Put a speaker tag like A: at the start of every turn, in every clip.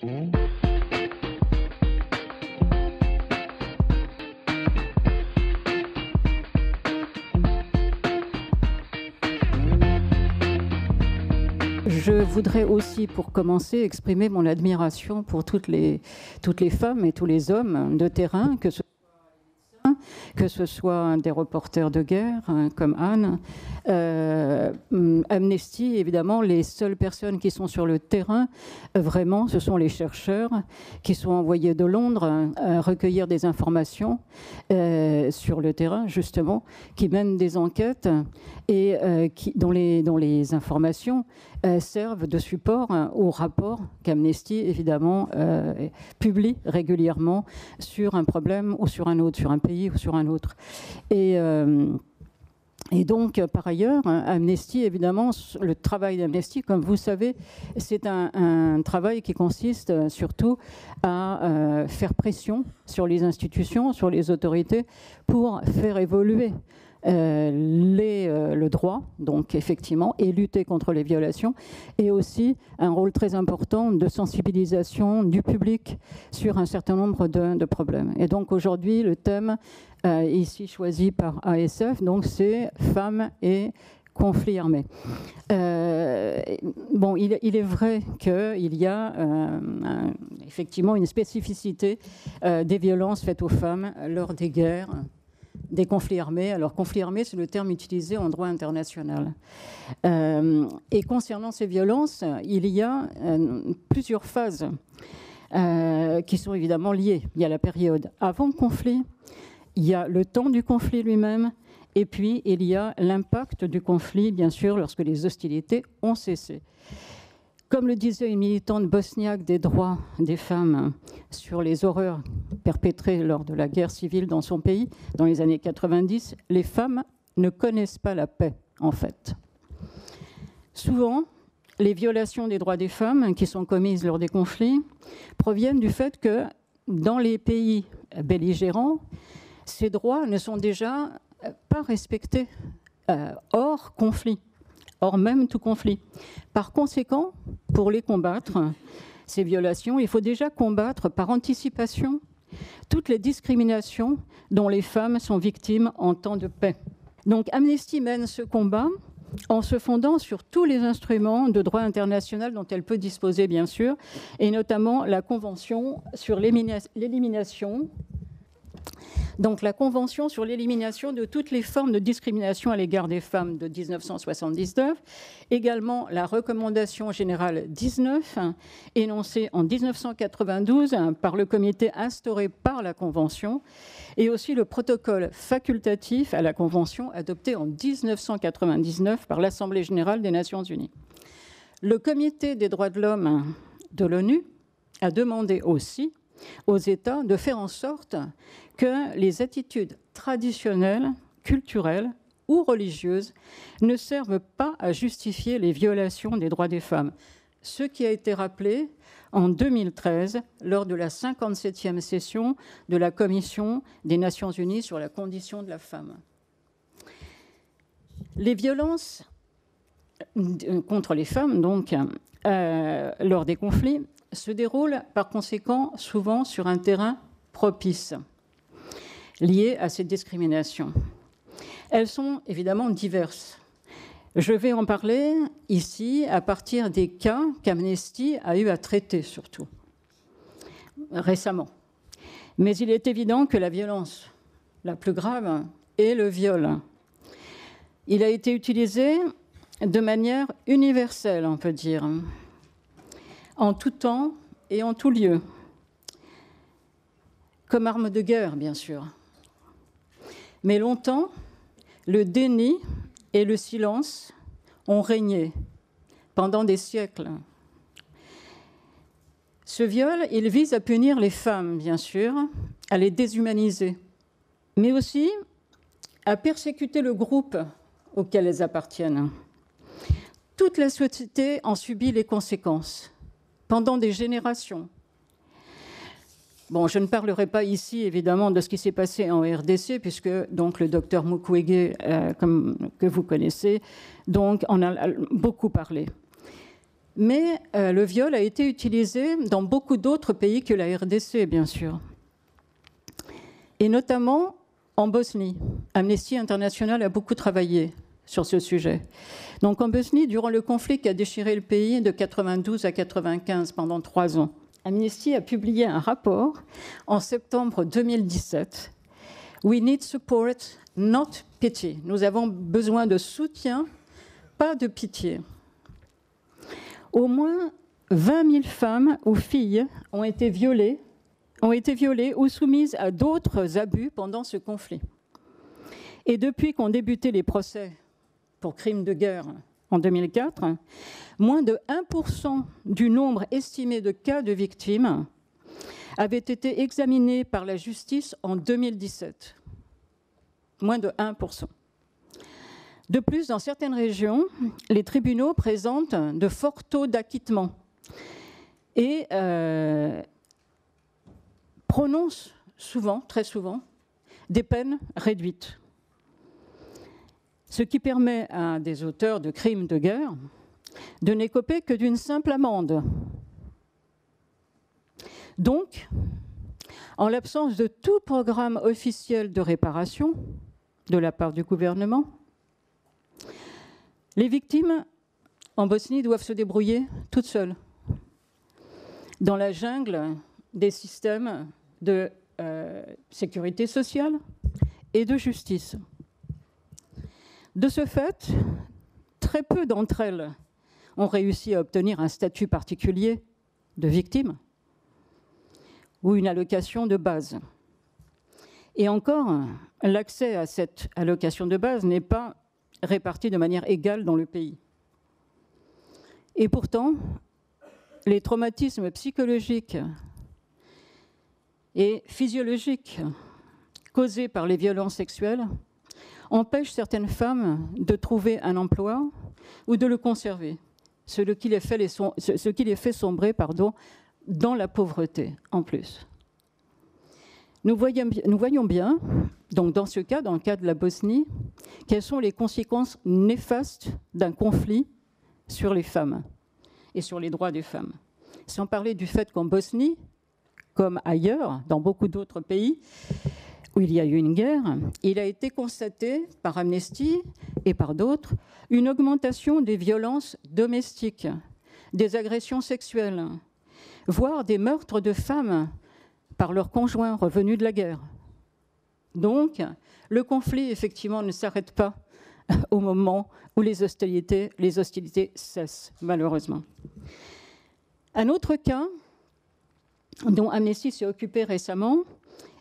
A: Je voudrais aussi, pour commencer, exprimer mon admiration pour toutes les femmes et tous les hommes de terrain, que ce soit des reporters de guerre comme Anne, Amnesty, évidemment, les seules personnes qui sont sur le terrain, vraiment, ce sont les chercheurs qui sont envoyés de Londres recueillir des informations sur le terrain, justement, qui mènent des enquêtes et dont les informations servent de support au rapport qu'Amnesty, évidemment, publie régulièrement sur un problème ou sur un autre, sur un pays ou sur un autre. Et donc, par ailleurs, Amnesty, évidemment, le travail d'Amnesty, comme vous savez, c'est un travail qui consiste surtout à faire pression sur les institutions, sur les autorités, pour faire évoluer le droit, donc effectivement, et lutter contre les violations, et aussi un rôle très important de sensibilisation du public sur un certain nombre de problèmes. Et donc aujourd'hui, le thème ici choisi par ASF, donc c'est femmes et conflits armés. Bon, il est vrai qu'il y a effectivement une spécificité des violences faites aux femmes lors des guerres, des conflits armés. Alors, conflit armé, c'est le terme utilisé en droit international. Et concernant ces violences, il y a plusieurs phases qui sont évidemment liées. Il y a la période avant le conflit, il y a le temps du conflit lui-même, et puis il y a l'impact du conflit, bien sûr, lorsque les hostilités ont cessé. Comme le disait une militante bosniaque des droits des femmes sur les horreurs perpétrées lors de la guerre civile dans son pays, dans les années 90, les femmes ne connaissent pas la paix, en fait. Souvent, les violations des droits des femmes qui sont commises lors des conflits proviennent du fait que dans les pays belligérants, ces droits ne sont déjà pas respectés hors conflit. Hors même tout conflit. Par conséquent, pour les combattre, ces violations, il faut déjà combattre par anticipation toutes les discriminations dont les femmes sont victimes en temps de paix. Donc Amnesty mène ce combat en se fondant sur tous les instruments de droit international dont elle peut disposer, bien sûr, et notamment la Convention sur l'élimination. Donc la Convention sur l'élimination de toutes les formes de discrimination à l'égard des femmes de 1979, également la Recommandation générale 19, énoncée en 1992 par le comité instauré par la Convention, et aussi le protocole facultatif à la Convention adopté en 1999 par l'Assemblée générale des Nations unies. Le Comité des droits de l'homme de l'ONU a demandé aussi aux États de faire en sorte que les attitudes traditionnelles, culturelles ou religieuses ne servent pas à justifier les violations des droits des femmes. Ce qui a été rappelé en 2013 lors de la 57e session de la Commission des Nations unies sur la condition de la femme. Les violences contre les femmes, donc, lors des conflits, se déroulent par conséquent souvent sur un terrain propice, lié à ces discriminations. Elles sont évidemment diverses. Je vais en parler ici à partir des cas qu'Amnesty a eu à traiter surtout, récemment. Mais il est évident que la violence la plus grave est le viol. Il a été utilisé de manière universelle, on peut dire, en tout temps et en tout lieu, comme arme de guerre, bien sûr. Mais longtemps, le déni et le silence ont régné pendant des siècles. Ce viol, il vise à punir les femmes, bien sûr, à les déshumaniser, mais aussi à persécuter le groupe auquel elles appartiennent. Toute la société en subit les conséquences pendant des générations. Bon, je ne parlerai pas ici, évidemment, de ce qui s'est passé en RDC, puisque donc, le docteur Mukwege, que vous connaissez, donc, en a beaucoup parlé. Mais le viol a été utilisé dans beaucoup d'autres pays que la RDC, bien sûr. Et notamment en Bosnie. Amnesty International a beaucoup travaillé sur ce sujet. Donc en Bosnie, durant le conflit qui a déchiré le pays de 92 à 95 pendant 3 ans, Amnesty a publié un rapport en septembre 2017. We need support, not pity. Nous avons besoin de soutien, pas de pitié. Au moins 20 000 femmes ou filles ont été violées ou soumises à d'autres abus pendant ce conflit. Et depuis qu'ont débuté les procès pour crimes de guerre en 2004, moins de 1% du nombre estimé de cas de victimes avaient été examinés par la justice en 2017. Moins de 1%. De plus, dans certaines régions, les tribunaux présentent de forts taux d'acquittement et prononcent souvent, très souvent, des peines réduites. Ce qui permet à des auteurs de crimes de guerre de n'écoper que d'une simple amende. Donc, en l'absence de tout programme officiel de réparation de la part du gouvernement, les victimes en Bosnie doivent se débrouiller toutes seules dans la jungle des systèmes de sécurité sociale et de justice. De ce fait, très peu d'entre elles ont réussi à obtenir un statut particulier de victime ou une allocation de base. Et encore, l'accès à cette allocation de base n'est pas réparti de manière égale dans le pays. Et pourtant, les traumatismes psychologiques et physiologiques causés par les violences sexuelles empêchent certaines femmes de trouver un emploi ou de le conserver, ce qui les fait sombrer dans la pauvreté en plus. Nous voyons bien, donc dans ce cas, dans le cas de la Bosnie, quelles sont les conséquences néfastes d'un conflit sur les femmes et sur les droits des femmes. Sans parler du fait qu'en Bosnie, comme ailleurs, dans beaucoup d'autres pays où il y a eu une guerre, il a été constaté par Amnesty et par d'autres une augmentation des violences domestiques, des agressions sexuelles, voire des meurtres de femmes par leurs conjoints revenus de la guerre. Donc, le conflit, effectivement, ne s'arrête pas au moment où les hostilités cessent, malheureusement. Un autre cas dont Amnesty s'est occupé récemment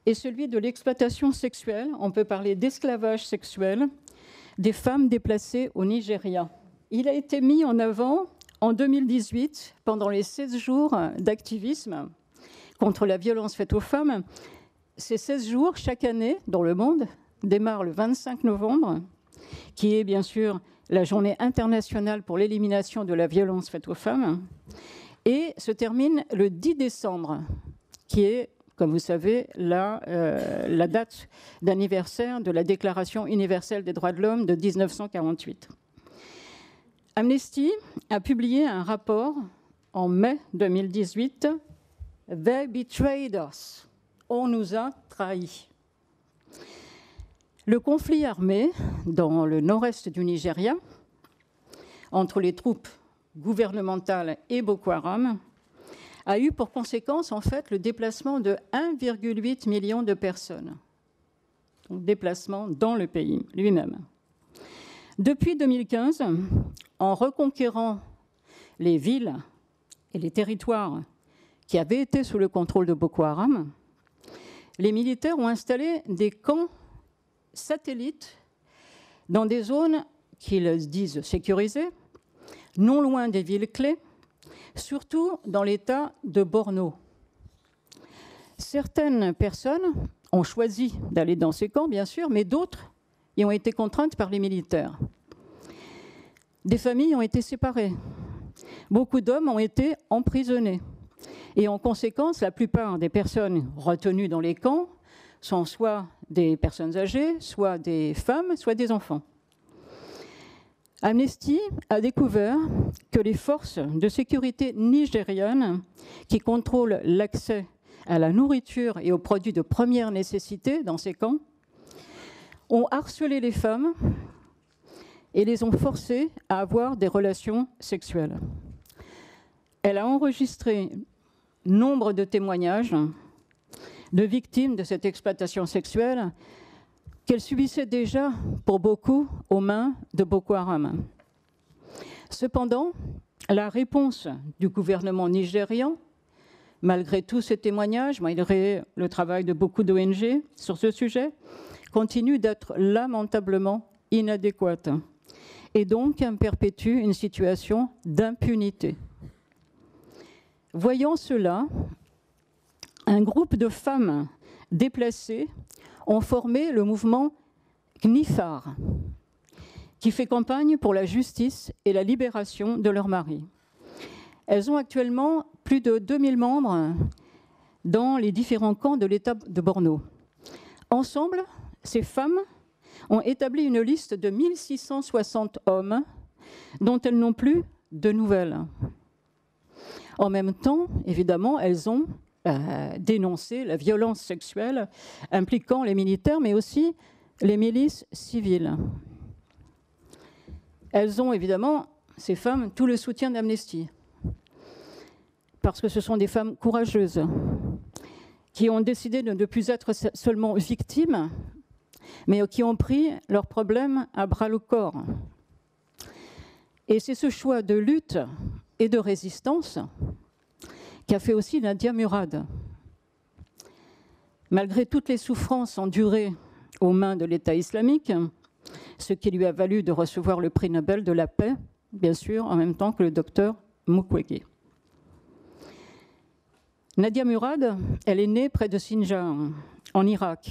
A: est celui de l'exploitation sexuelle, on peut parler d'esclavage sexuel, des femmes déplacées au Nigeria. Il a été mis en avant en 2018, pendant les 16 jours d'activisme contre la violence faite aux femmes. Ces 16 jours, chaque année, dans le monde, démarrent le 25 novembre, qui est bien sûr la journée internationale pour l'élimination de la violence faite aux femmes, et se termine le 10 décembre, qui est, comme vous savez, la date d'anniversaire de la Déclaration universelle des droits de l'homme de 1948. Amnesty a publié un rapport en mai 2018, « They betrayed us », on nous a trahis. Le conflit armé dans le nord-est du Nigeria, entre les troupes gouvernementales et Boko Haram, a eu pour conséquence en fait le déplacement de 1,8 million de personnes. Donc, déplacement dans le pays lui-même. Depuis 2015, en reconquérant les villes et les territoires qui avaient été sous le contrôle de Boko Haram, les militaires ont installé des camps satellites dans des zones qu'ils disent sécurisées, non loin des villes clés, surtout dans l'État de Borno. Certaines personnes ont choisi d'aller dans ces camps, bien sûr, mais d'autres y ont été contraintes par les militaires. Des familles ont été séparées. Beaucoup d'hommes ont été emprisonnés. Et en conséquence, la plupart des personnes retenues dans les camps sont soit des personnes âgées, soit des femmes, soit des enfants. Amnesty a découvert que les forces de sécurité nigérianes qui contrôlent l'accès à la nourriture et aux produits de première nécessité dans ces camps ont harcelé les femmes et les ont forcées à avoir des relations sexuelles. Elle a enregistré nombre de témoignages de victimes de cette exploitation sexuelle qu'elle subissait déjà, pour beaucoup, aux mains de Boko Haram. Cependant, la réponse du gouvernement nigérian, malgré tous ces témoignages, malgré le travail de beaucoup d'ONG sur ce sujet, continue d'être lamentablement inadéquate et donc perpétue une situation d'impunité. Voyant cela, un groupe de femmes déplacées ont formé le mouvement KNIFAR, qui fait campagne pour la justice et la libération de leurs maris. Elles ont actuellement plus de 2000 membres dans les différents camps de l'État de Borno. Ensemble, ces femmes ont établi une liste de 1660 hommes dont elles n'ont plus de nouvelles. En même temps, évidemment, elles ont dénoncé la violence sexuelle impliquant les militaires, mais aussi les milices civiles. Elles ont évidemment, ces femmes, tout le soutien d'Amnesty, parce que ce sont des femmes courageuses qui ont décidé de ne plus être seulement victimes, mais qui ont pris leurs problèmes à bras-le-corps. Et c'est ce choix de lutte et de résistance qu'a fait aussi Nadia Murad. Malgré toutes les souffrances endurées aux mains de l'État islamique, ce qui lui a valu de recevoir le prix Nobel de la paix, bien sûr, en même temps que le docteur Mukwege. Nadia Murad, elle est née près de Sinjar, en Irak.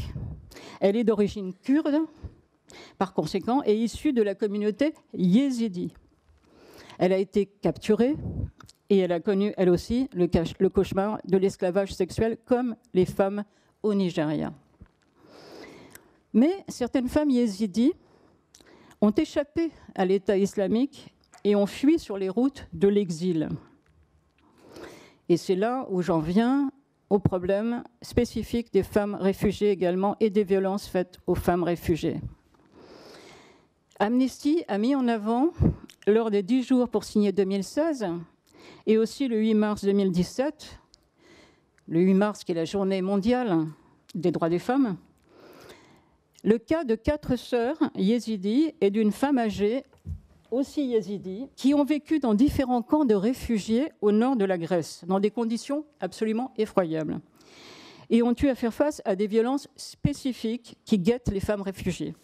A: Elle est d'origine kurde, par conséquent, et issue de la communauté yézidi. Elle a été capturée et elle a connu, elle aussi, le cauchemar de l'esclavage sexuel, comme les femmes au Nigeria. Mais certaines femmes yézidis ont échappé à l'État islamique et ont fui sur les routes de l'exil. Et c'est là où j'en viens au problème spécifique des femmes réfugiées également et des violences faites aux femmes réfugiées. Amnesty a mis en avant, lors des 10 jours pour signer 2016, et aussi le 8 mars 2017, le 8 mars qui est la journée mondiale des droits des femmes, le cas de 4 sœurs yézidis et d'une femme âgée, aussi yézidie, qui ont vécu dans différents camps de réfugiés au nord de la Grèce, dans des conditions absolument effroyables, et ont eu à faire face à des violences spécifiques qui guettent les femmes réfugiées.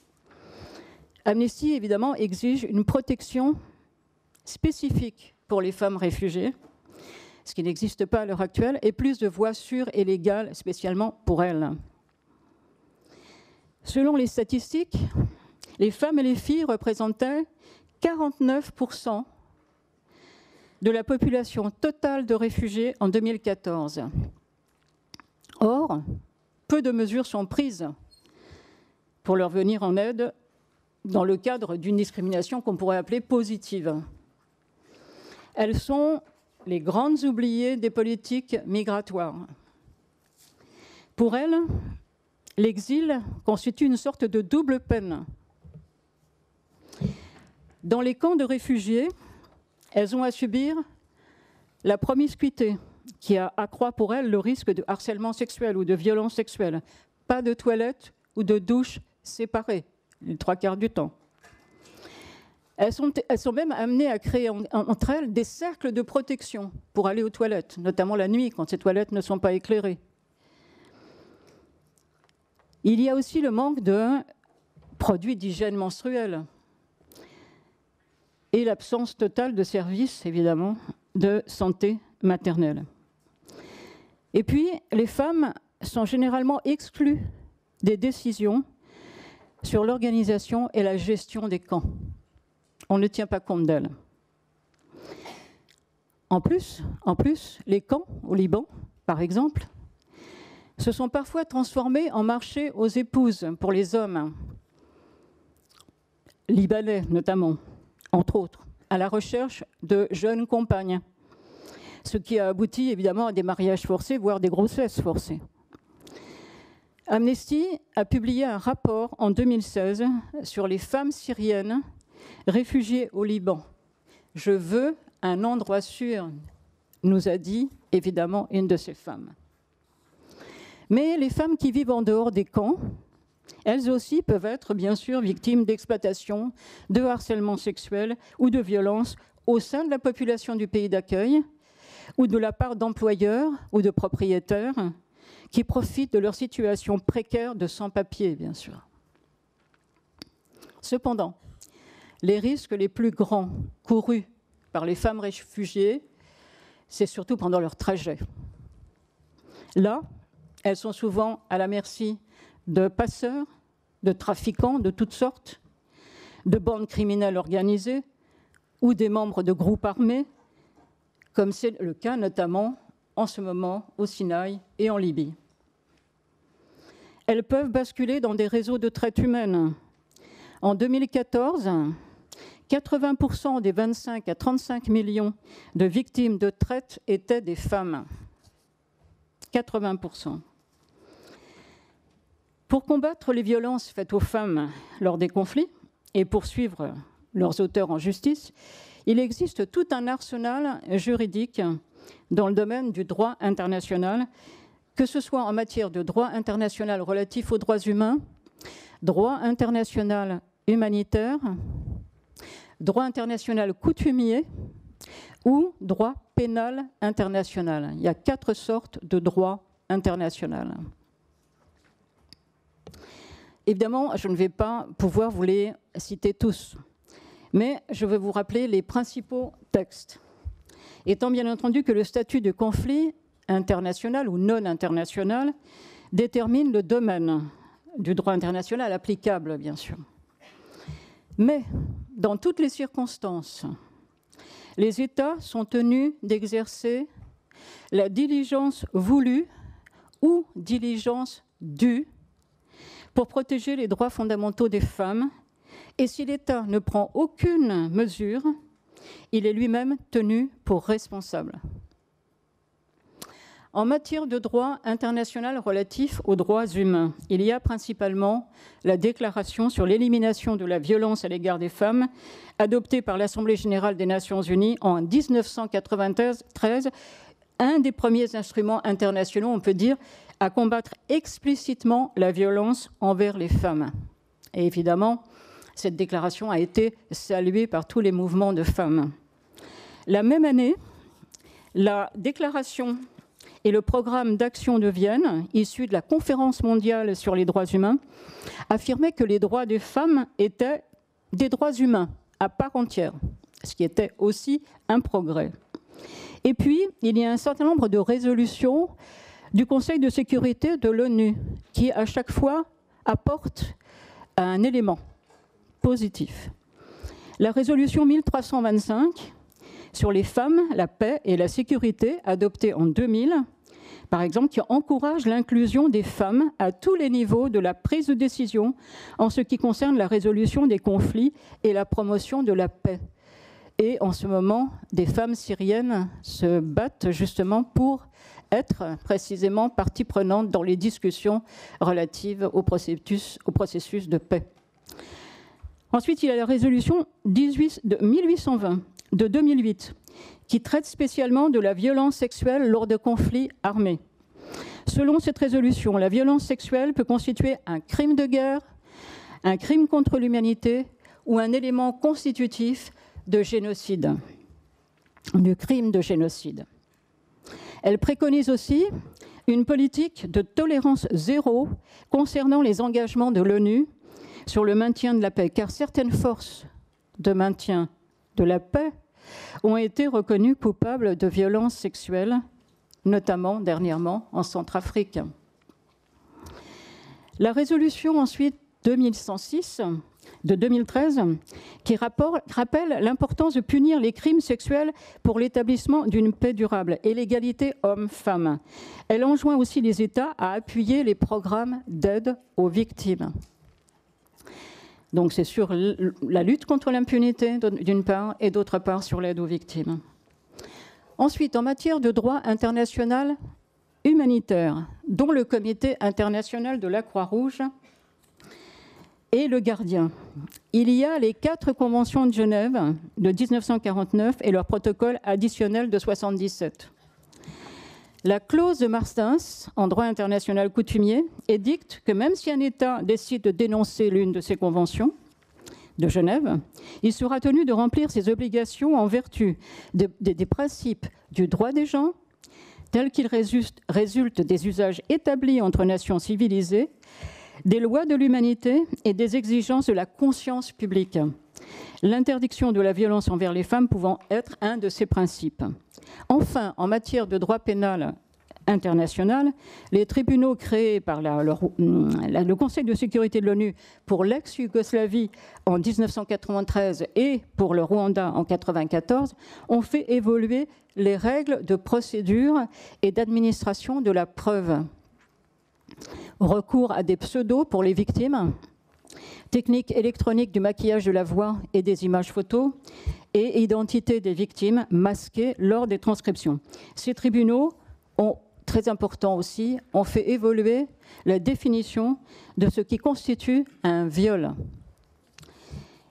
A: Amnesty, évidemment, exige une protection spécifique pour les femmes réfugiées, ce qui n'existe pas à l'heure actuelle, et plus de voies sûres et légales spécialement pour elles. Selon les statistiques, les femmes et les filles représentaient 49% de la population totale de réfugiés en 2014. Or, peu de mesures sont prises pour leur venir en aide dans le cadre d'une discrimination qu'on pourrait appeler positive. Elles sont les grandes oubliées des politiques migratoires. Pour elles, l'exil constitue une sorte de double peine. Dans les camps de réfugiés, elles ont à subir la promiscuité qui accroît pour elles le risque de harcèlement sexuel ou de violence sexuelle. Pas de toilettes ou de douches séparées, les 3/4 du temps. Elles sont même amenées à créer entre elles des cercles de protection pour aller aux toilettes, notamment la nuit quand ces toilettes ne sont pas éclairées. Il y a aussi le manque de produits d'hygiène menstruelle et l'absence totale de services, évidemment, de santé maternelle. Et puis, les femmes sont généralement exclues des décisions sur l'organisation et la gestion des camps. On ne tient pas compte d'elles. En plus, les camps au Liban, par exemple, se sont parfois transformés en marchés aux épouses pour les hommes, libanais notamment, entre autres, à la recherche de jeunes compagnes, ce qui a abouti évidemment à des mariages forcés, voire des grossesses forcées. Amnesty a publié un rapport en 2016 sur les femmes syriennes réfugiées au Liban. « Je veux un endroit sûr », nous a dit évidemment une de ces femmes. Mais les femmes qui vivent en dehors des camps, elles aussi peuvent être bien sûr victimes d'exploitation, de harcèlement sexuel ou de violences au sein de la population du pays d'accueil ou de la part d'employeurs ou de propriétaires qui profitent de leur situation précaire de sans-papiers, bien sûr. Cependant, les risques les plus grands courus par les femmes réfugiées, c'est surtout pendant leur trajet. Là, elles sont souvent à la merci de passeurs, de trafiquants de toutes sortes, de bandes criminelles organisées ou des membres de groupes armés, comme c'est le cas notamment en ce moment au Sinaï et en Libye. Elles peuvent basculer dans des réseaux de traite humaine. En 2014, 80% des 25 à 35 millions de victimes de traite étaient des femmes. 80%. Pour combattre les violences faites aux femmes lors des conflits et poursuivre leurs auteurs en justice, il existe tout un arsenal juridique dans le domaine du droit international, que ce soit en matière de droit international relatif aux droits humains, droit international humanitaire, droit international coutumier ou droit pénal international. Il y a 4 sortes de droit international. Évidemment, je ne vais pas pouvoir vous les citer tous, mais je vais vous rappeler les principaux textes. Étant bien entendu que le statut de conflit international ou non international détermine le domaine du droit international applicable, bien sûr. Mais, dans toutes les circonstances, les États sont tenus d'exercer la diligence voulue ou diligence due pour protéger les droits fondamentaux des femmes, et si l'État ne prend aucune mesure, il est lui-même tenu pour responsable. En matière de droit international relatif aux droits humains, il y a principalement la Déclaration sur l'élimination de la violence à l'égard des femmes, adoptée par l'Assemblée générale des Nations unies en 1993, un des premiers instruments internationaux, on peut dire, à combattre explicitement la violence envers les femmes. Et évidemment, cette déclaration a été saluée par tous les mouvements de femmes. La même année, la déclaration et le programme d'action de Vienne, issu de la Conférence mondiale sur les droits humains, affirmaient que les droits des femmes étaient des droits humains à part entière, ce qui était aussi un progrès. Et puis, il y a un certain nombre de résolutions du Conseil de sécurité de l'ONU qui, à chaque fois, apportent un élément positif. La résolution 1325 sur les femmes, la paix et la sécurité, adoptée en 2000, par exemple, qui encourage l'inclusion des femmes à tous les niveaux de la prise de décision en ce qui concerne la résolution des conflits et la promotion de la paix. Et en ce moment, des femmes syriennes se battent justement pour être précisément partie prenante dans les discussions relatives au processus de paix. Ensuite, il y a la résolution 1820 de 2008 qui traite spécialement de la violence sexuelle lors de conflits armés. Selon cette résolution, la violence sexuelle peut constituer un crime de guerre, un crime contre l'humanité ou un élément constitutif de génocide, du crime de génocide. Elle préconise aussi une politique de tolérance zéro concernant les engagements de l'ONU sur le maintien de la paix, car certaines forces de maintien de la paix ont été reconnues coupables de violences sexuelles, notamment dernièrement en Centrafrique. La résolution ensuite 2106 de 2013 qui rappelle l'importance de punir les crimes sexuels pour l'établissement d'une paix durable et l'égalité hommes-femmes. Elle enjoint aussi les États à appuyer les programmes d'aide aux victimes. Donc c'est sur la lutte contre l'impunité d'une part et d'autre part sur l'aide aux victimes. Ensuite, en matière de droit international humanitaire, dont le Comité international de la Croix-Rouge est le gardien, il y a les 4 conventions de Genève de 1949 et leur protocole additionnel de 1977. La clause de Marstens, en droit international coutumier, édicte que même si un État décide de dénoncer l'une de ces conventions de Genève, il sera tenu de remplir ses obligations en vertu des principes du droit des gens, tels qu'ils résultent des usages établis entre nations civilisées, des lois de l'humanité et des exigences de la conscience publique. L'interdiction de la violence envers les femmes pouvant être un de ces principes. Enfin, en matière de droit pénal international, les tribunaux créés par le Conseil de sécurité de l'ONU pour l'ex-Yougoslavie en 1993 et pour le Rwanda en 1994 ont fait évoluer les règles de procédure et d'administration de la preuve. Recours à des pseudos pour les victimes, techniques électroniques du maquillage de la voix et des images photos, et identité des victimes masquées lors des transcriptions. Ces tribunaux ont, très important aussi, ont fait évoluer la définition de ce qui constitue un viol.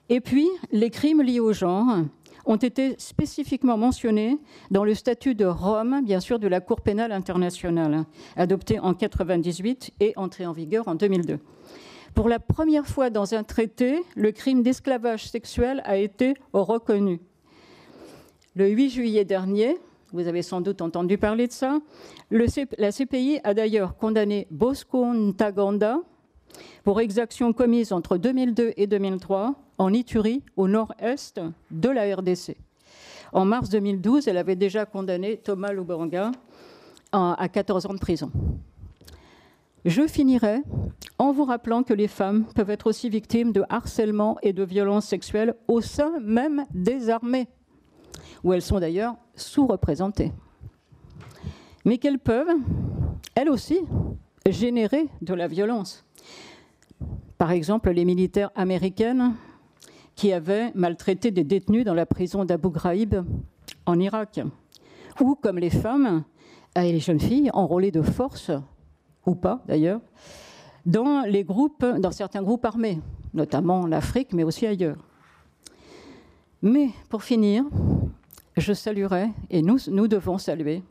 A: Et puis, les crimes liés au genre ont été spécifiquement mentionnés dans le statut de Rome, bien sûr, de la Cour pénale internationale, adopté en 1998 et entré en vigueur en 2002. Pour la première fois dans un traité, le crime d'esclavage sexuel a été reconnu. Le 8 juillet dernier, vous avez sans doute entendu parler de ça, la CPI a d'ailleurs condamné Bosco Ntaganda pour exactions commises entre 2002 et 2003 en Ituri, au nord-est de la RDC. En mars 2012, elle avait déjà condamné Thomas Lubanga à 14 ans de prison. Je finirai en vous rappelant que les femmes peuvent être aussi victimes de harcèlement et de violences sexuelles au sein même des armées, où elles sont d'ailleurs sous-représentées. Mais qu'elles peuvent, elles aussi, générer de la violence. Par exemple, les militaires américaines qui avaient maltraité des détenus dans la prison d'Abu Ghraib en Irak, ou comme les femmes et les jeunes filles enrôlées de force, ou pas d'ailleurs, dans certains groupes armés, notamment en Afrique, mais aussi ailleurs. Mais pour finir, je saluerai, et nous devons saluer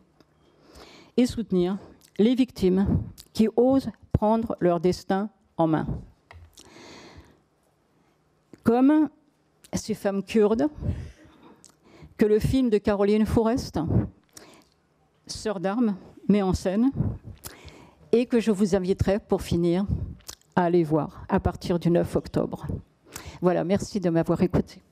A: et soutenir les victimes qui osent prendre leur destin en main. Comme ces femmes kurdes que le film de Caroline Fourest, Sœur d'armes, met en scène, et que je vous inviterai, pour finir, à aller voir à partir du 9 octobre. Voilà, merci de m'avoir écouté.